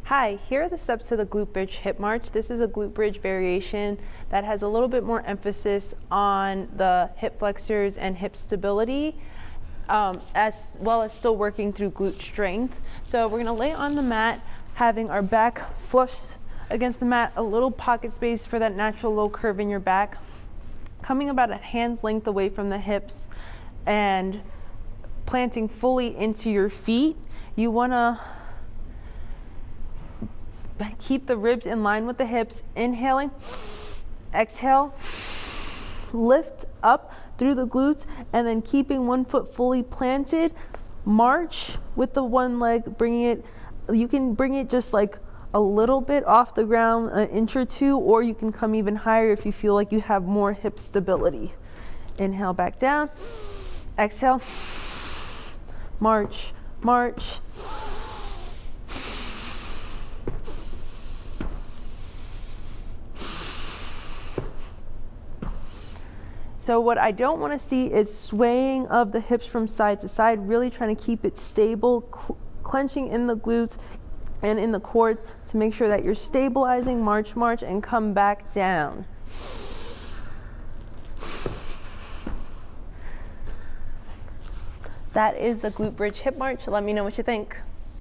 Hi, here are the steps to the Glute Bridge Hip March. This is a glute bridge variation that has a little bit more emphasis on the hip flexors and hip stability, as well as still working through glute strength. So we're gonna lay on the mat, having our back flush against the mat, a little pocket space for that natural low curve in your back, coming about a hand's length away from the hips and planting fully into your feet. You wanna keep the ribs in line with the hips. Inhaling, exhale, lift up through the glutes, and then keeping one foot fully planted. March with the one leg, bringing it, you can bring it just like a little bit off the ground, an inch or two, or you can come even higher if you feel like you have more hip stability. Inhale back down, exhale, march, march. So what I don't want to see is swaying of the hips from side to side, really trying to keep it stable, clenching in the glutes and in the quads to make sure that you're stabilizing. March, march, and come back down. That is the Glute Bridge Hip March. Let me know what you think.